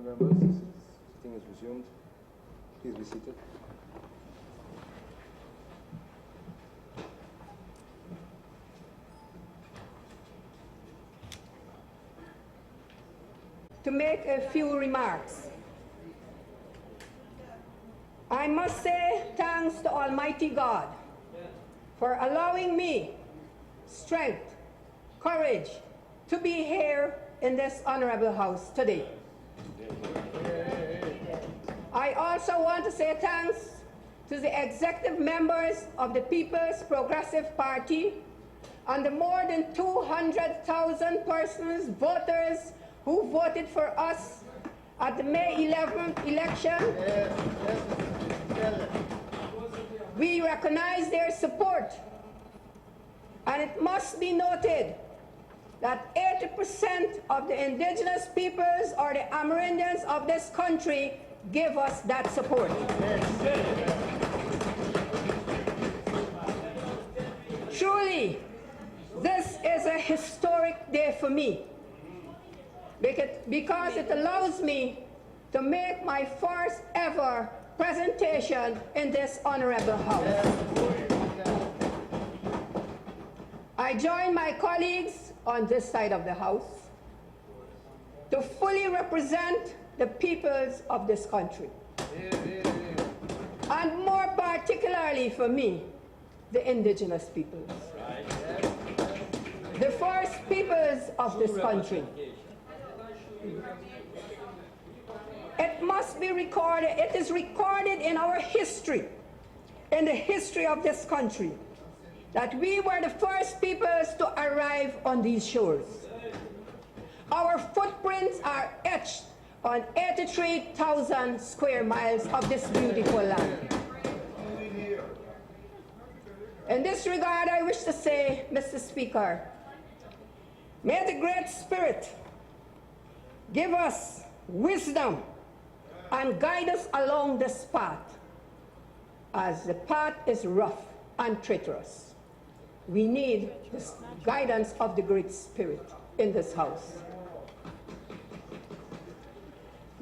members, sitting is resumed. Please be seated. To make a few remarks. I must say thanks to Almighty God for allowing me strength, courage to be here in this honorable house today. I also want to say thanks to the executive members of the People's Progressive Party and the more than 200,000 persons, voters, who voted for us at the May 11th election. We recognize their support, and it must be noted that 80% of the indigenous peoples or the Amerindians of this country give us that support. Truly, this is a historic day for me because it allows me to make my first ever presentation in this honorable house. I join my colleagues on this side of the house to fully represent the peoples of this country. And more particularly for me, the indigenous peoples. The first peoples of this country. It must be recorded, it is recorded in our history, in the history of this country, that we were the first peoples to arrive on these shores. Our footprints are etched on 83,000 square miles of this beautiful land. In this regard, I wish to say, Mr. Speaker, may the Great Spirit give us wisdom and guide us along this path, as the path is rough and treacherous. We need the guidance of the Great Spirit in this house.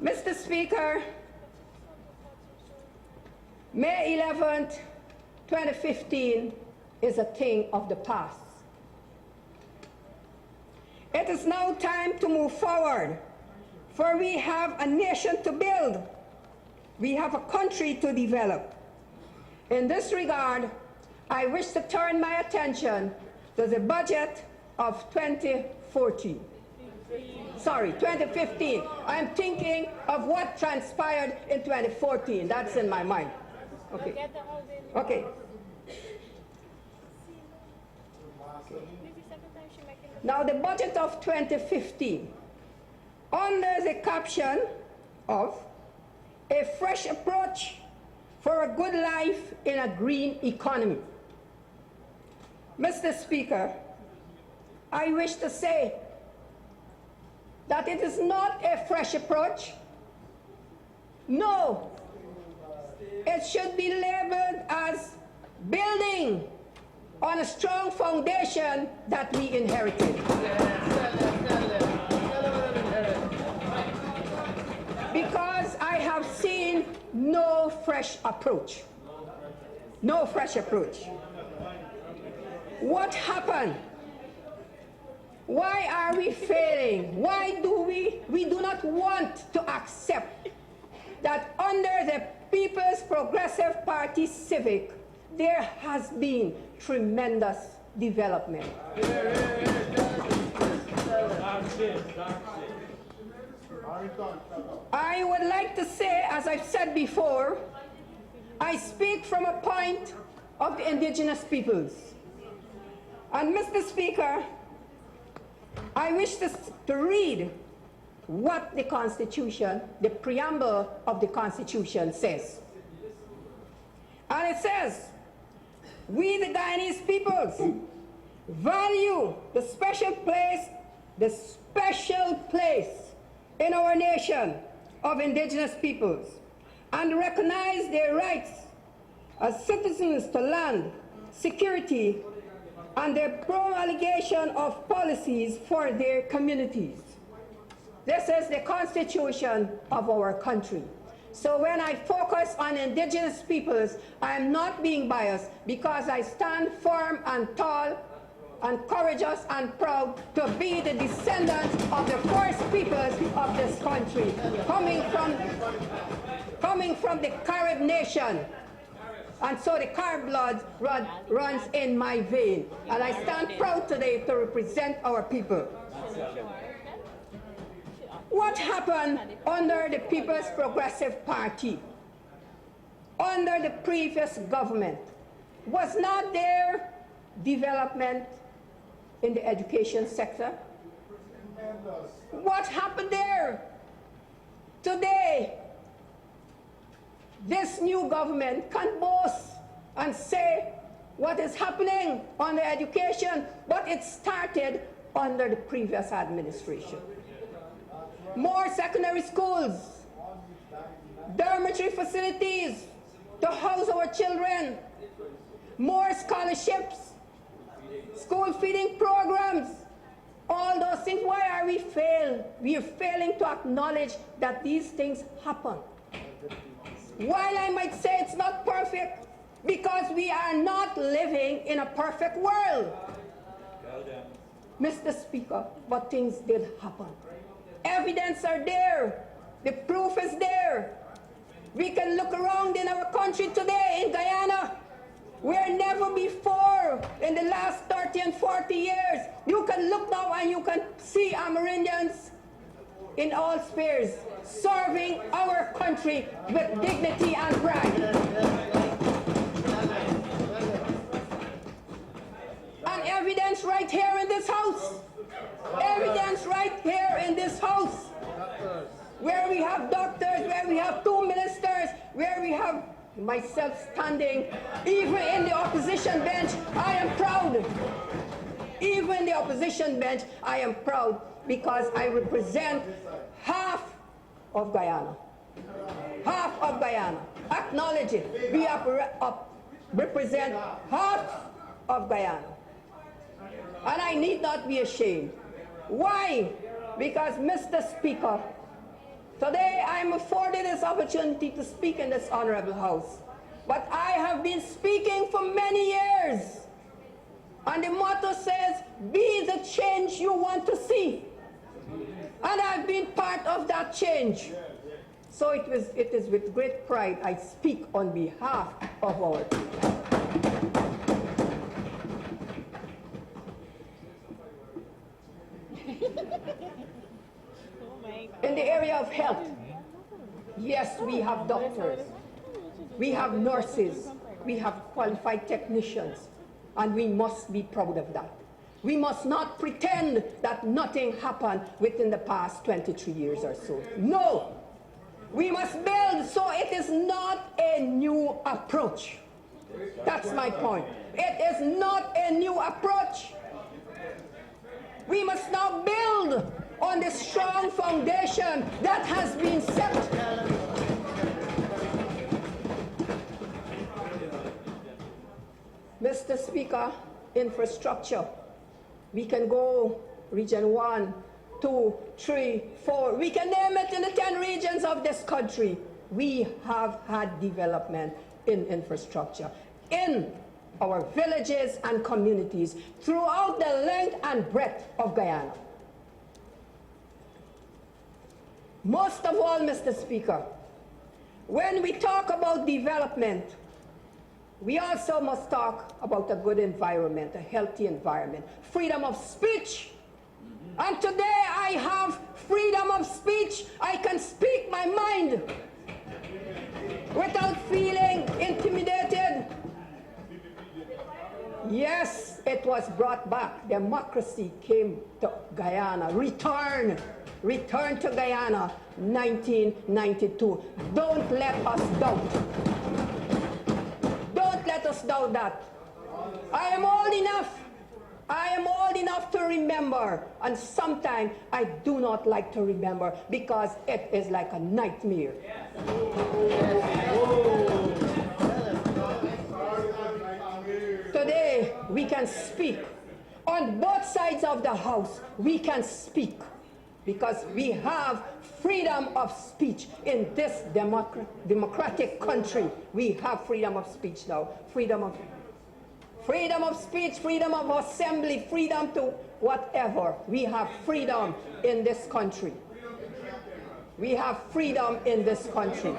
Mr. Speaker, May 11th, 2015 is a thing of the past. It is now time to move forward, for we have a nation to build. We have a country to develop. In this regard, I wish to turn my attention to the budget of 2014. Sorry, 2015. I'm thinking of what transpired in 2014. That's in my mind. Okay. Okay. Now the budget of 2015, under the caption of a fresh approach for a good life in a green economy. Mr. Speaker, I wish to say that it is not a fresh approach. No, it should be labeled as building on a strong foundation that we inherited. Because I have seen no fresh approach. No fresh approach. What happened? Why are we failing? Why do we do not want to accept that under the People's Progressive Party Civic, there has been tremendous development. I would like to say, as I've said before, I speak from a point of the indigenous peoples. And Mr. Speaker, I wish to read what the Constitution, the preamble of the Constitution says. And it says, we the Guyanese peoples value the special place in our nation of indigenous peoples and recognize their rights as citizens to land, security, and their promulgation of policies for their communities. This is the constitution of our country. So when I focus on indigenous peoples, I am not being biased because I stand firm and tall and courageous and proud to be the descendants of the first peoples of this country, coming from the Carib nation. And so the Carib blood runs in my vein. And I stand proud today to represent our people. What happened under the People's Progressive Party, under the previous government? Was not there development in the education sector? What happened there? Today, this new government can boast and say what is happening on the education, but it started under the previous administration. More secondary schools, dormitory facilities to house our children, more scholarships, school feeding programs, all those things. Why are we failing? We are failing to acknowledge that these things happen. While I might say it's not perfect, because we are not living in a perfect world. Mr. Speaker, but things did happen. Evidence are there. The proof is there. We can look around in our country today, in Guyana, where never before in the last 30 and 40 years, you can look now and you can see Amerindians in all spheres serving our country with dignity and pride. And evidence right here in this house. Evidence right here in this house, where we have doctors, where we have 2 ministers, where we have myself standing, even in the opposition bench. I am proud. Even in the opposition bench, I am proud because I represent half of Guyana. Half of Guyana. Acknowledge it. We represent half of Guyana. And I need not be ashamed. Why? Because, Mr. Speaker, today I am afforded this opportunity to speak in this honorable house. But I have been speaking for many years. And the motto says, be the change you want to see. And I've been part of that change. So it is with great pride I speak on behalf of our people. In the area of health, yes, we have doctors, we have nurses, we have qualified technicians, and we must be proud of that. We must not pretend that nothing happened within the past 23 years or so. No, we must build, so it is not a new approach. That's my point. It is not a new approach. We must now build on the strong foundation that has been set. Mr. Speaker, infrastructure. We can go region 1, 2, 3, 4. We can name it in the 10 regions of this country. We have had development in infrastructure in our villages and communities throughout the length and breadth of Guyana. Most of all, Mr. Speaker, when we talk about development, we also must talk about a good environment, a healthy environment, freedom of speech. And today I have freedom of speech. I can speak my mind without feeling intimidated. Yes, it was brought back. Democracy came to Guyana. Return to Guyana, 1992. Don't let us doubt. Don't let us doubt that. I am old enough to remember, and sometimes I do not like to remember because it is like a nightmare. Today, we can speak. On both sides of the house, we can speak. because we have freedom of speech in this democratic country. We have freedom of speech now. Freedom of speech, freedom of assembly, freedom to whatever. We have freedom in this country. We have freedom in this country.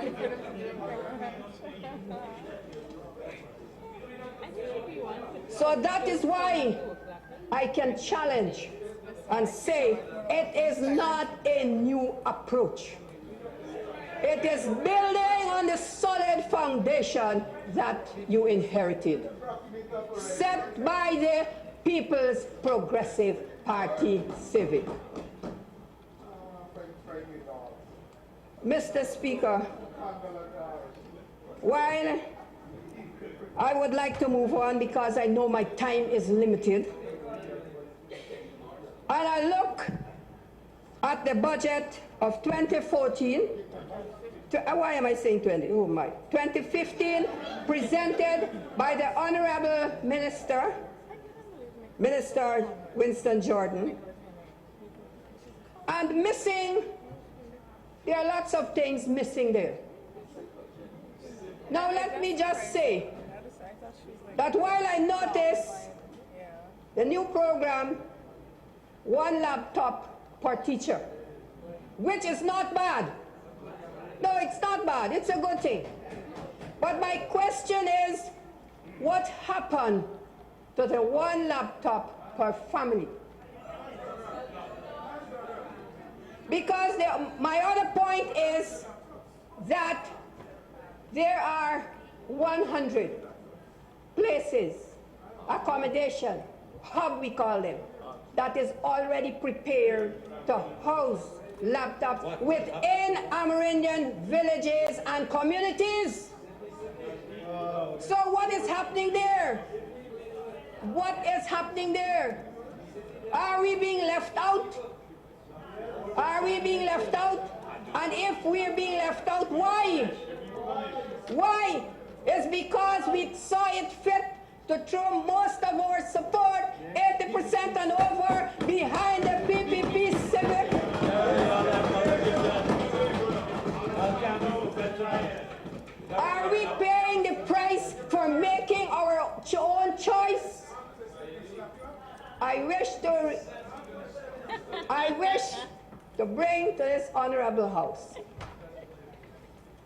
So that is why I can challenge and say it is not a new approach. It is building on the solid foundation that you inherited, set by the People's Progressive Party Civic. Mr. Speaker, while I would like to move on because I know my time is limited, and I look at the budget of 2014, why am I saying 20? Oh my. 2015, presented by the Honorable Minister Winston Jordan, and missing, there are lots of things missing there. Now let me just say that while I notice the new program, 1 laptop per teacher, which is not bad. No, it's not bad. It's a good thing. But my question is, what happened to the 1 laptop per family? Because my other point is that there are 100 places, accommodation, hub we call them, that is already prepared to house laptops within Amerindian villages and communities. So what is happening there? What is happening there? Are we being left out? Are we being left out? And if we're being left out, why? Why? It's because we saw it fit to throw most of our support, 80% and over, behind the PPP civic. Are we paying the price for making our own choice? I wish to bring to this honorable house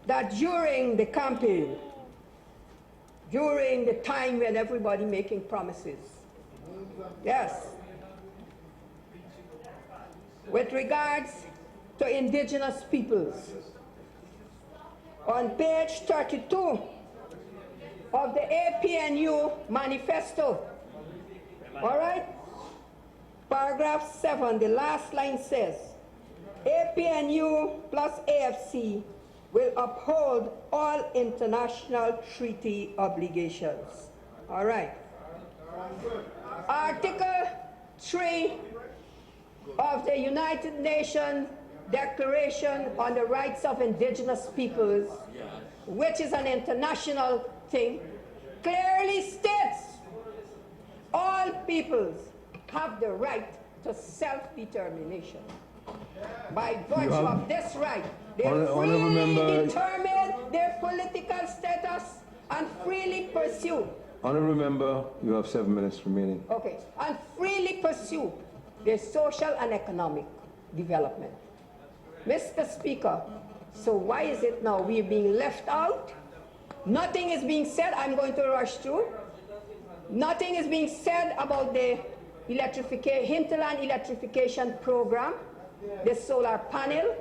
that during the campaign, during the time when everybody making promises, yes, with regards to indigenous peoples, on page 32 of the APNU manifesto, all right, paragraph 7, the last line says, APNU plus AFC will uphold all international treaty obligations. All right. Article 3 of the United Nations Declaration on the Rights of Indigenous Peoples, which is an international thing, clearly states all peoples have the right to self-determination. By virtue of this right, they freely determine their political status and freely pursue. Honourable Member, you have 7 minutes remaining. Okay, and freely pursue their social and economic development. Mr. Speaker, so why is it now we're being left out? Nothing is being said. I'm going to rush through. Nothing is being said about the hinterland electrification program, the solar panel,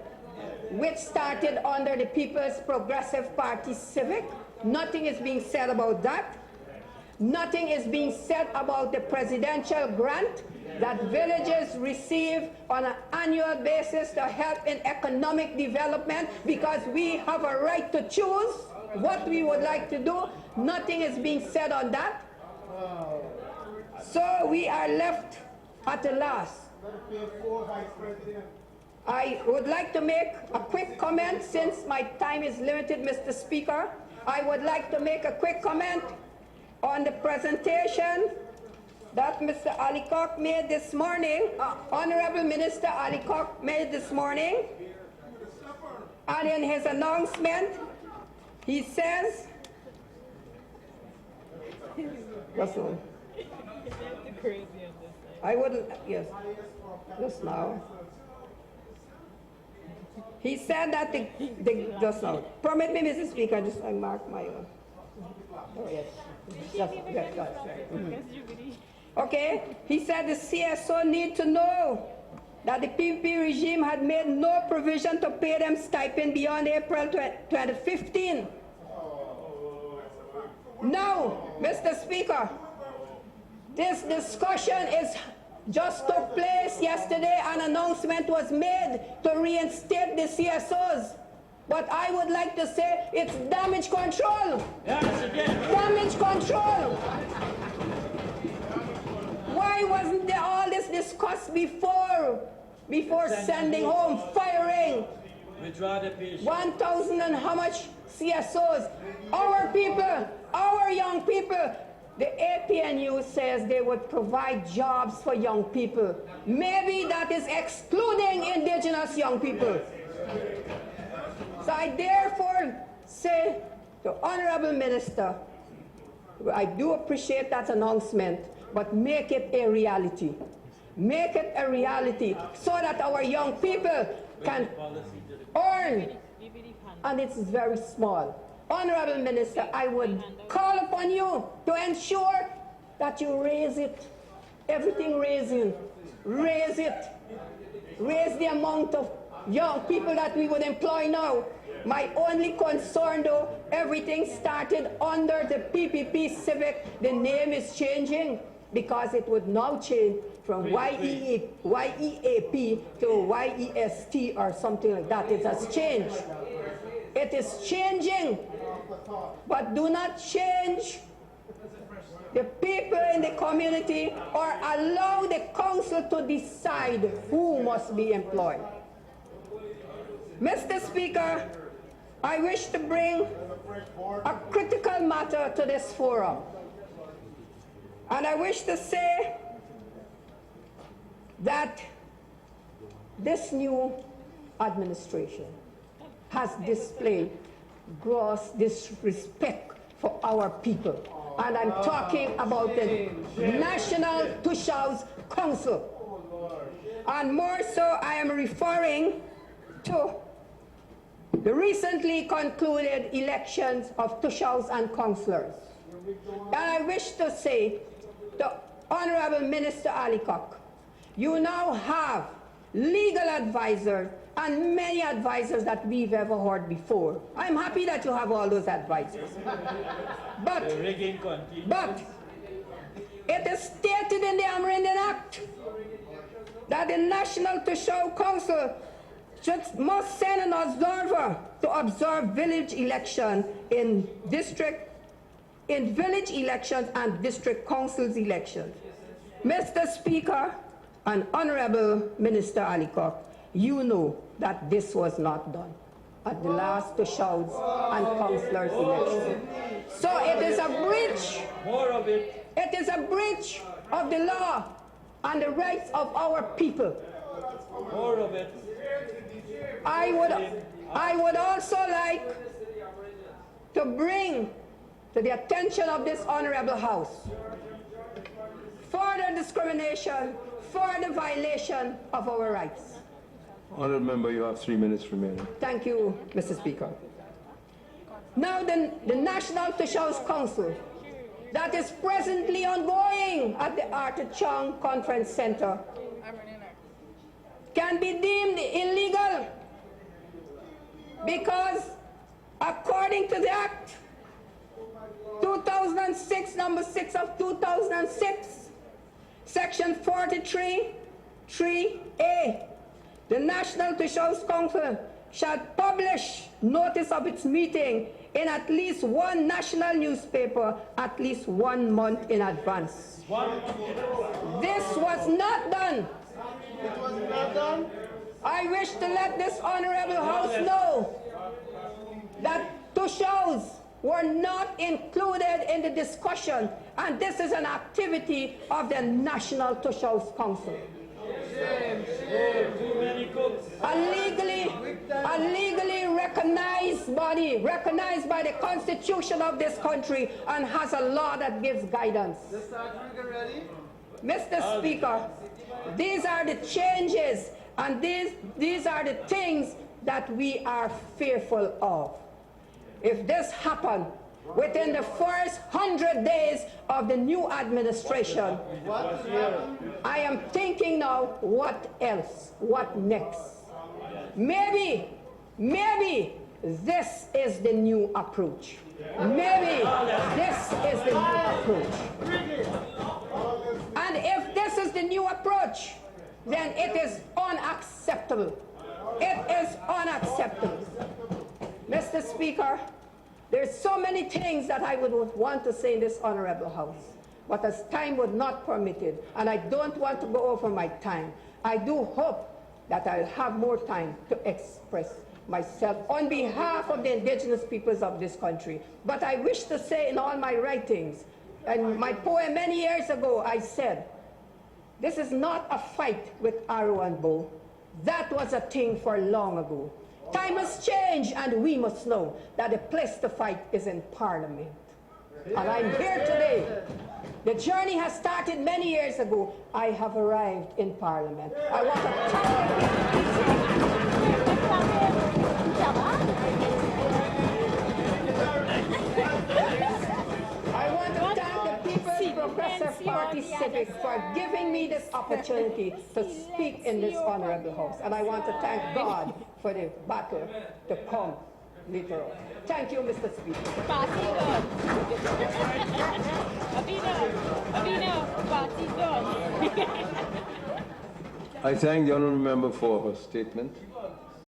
which started under the People's Progressive Party Civic. Nothing is being said about that. Nothing is being said about the presidential grant that villages receive on an annual basis to help in economic development, because we have a right to choose what we would like to do. Nothing is being said on that. So we are left at the last. I would like to make a quick comment since my time is limited, Mr. Speaker. I would like to make a quick comment on the presentation that Mr. Alicock made this morning, Honorable Minister Alicock made this morning. And in his announcement, he says, I wouldn't, yes, just now. He said that just now. Permit me, Mr. Speaker, just I mark my own. Oh, yes. Okay, he said the CSO need to know that the PPP regime had made no provision to pay them stipend beyond April 2015. Now, Mr. Speaker, this discussion just took place yesterday. An announcement was made to reinstate the CSOs. But I would like to say it's damage control. Yes, again. Damage control. Why wasn't there all this discussed before sending home, firing 1,000 and how much CSOs? Our people, our young people, the APNU says they would provide jobs for young people. Maybe that is excluding indigenous young people. So I therefore say to Honorable Minister, I do appreciate that announcement, but make it a reality. Make it a reality so that our young people can earn, and it's very small. Honorable Minister, I would call upon you to ensure that you raise it. Everything raising. Raise it. Raise the amount of young people that we would employ now. My only concern though, everything started under the PPP Civic. The name is changing because it would now change from YEAP to YEST or something like that. It has changed. It is changing. But do not change the people in the community or allow the council to decide who must be employed. Mr. Speaker, I wish to bring a critical matter to this forum. And I wish to say that this new administration has displayed gross disrespect for our people. And I'm talking about the National Tushaus Council. And more so, I am referring to the recently concluded elections of Tushaus and councillors. And I wish to say to Honorable Minister Alicock, you now have legal advisors and many advisors that we've ever heard before. I'm happy that you have all those advisors. But it is stated in the Amendment Act that the National Tushau Council must send an observer to observe village election in village elections and district councils elections. Mr. Speaker and Honorable Minister Alicock, you know that this was not done at the last Tushau's and councillors election. So it is a breach. It is a breach of the law and the rights of our people. More of it. I would also like to bring to the attention of this honorable house further discrimination, further violation of our rights. Honourable Member, you have 3 minutes remaining. Thank you, Mr. Speaker. Now the National Tushaus Council that is presently ongoing at the Arthur Chang Conference Center can be deemed illegal because according to the Act 2006, number 6 of 2006, section 43, 3A, the National Tushaus Council shall publish notice of its meeting in at least one national newspaper at least 1 month in advance. This was not done. It was not done. I wish to let this honorable house know that Tushaus were not included in the discussion, and this is an activity of the National Tush House Council. Too many cooks. A legally recognized body, recognized by the Constitution of this country, and has a law that gives guidance. Mr. Speaker, these are the changes, and these are the things that we are fearful of. If this happened within the first 100 days of the new administration, I am thinking now, what else? What next? Maybe this is the new approach. Maybe this is the new approach. And if this is the new approach, then it is unacceptable. It is unacceptable. Mr. Speaker, there's so many things that I would want to say in this honorable house, but as time would not permit it, and I don't want to go over my time, I do hope that I'll have more time to express myself on behalf of the indigenous peoples of this country. But I wish to say in all my writings, and my poem many years ago, I said, this is not a fight with arrow and bow. That was a thing for long ago. Time has changed, and we must know that the place to fight is in Parliament. And I'm here today. The journey has started many years ago. I have arrived in Parliament. I want to thank the People's Progressive Party Civic for giving me this opportunity to speak in this honorable house. And I want to thank God for the battle to come later on. Thank you, Mr. Speaker. I thank the honourable member for her statement.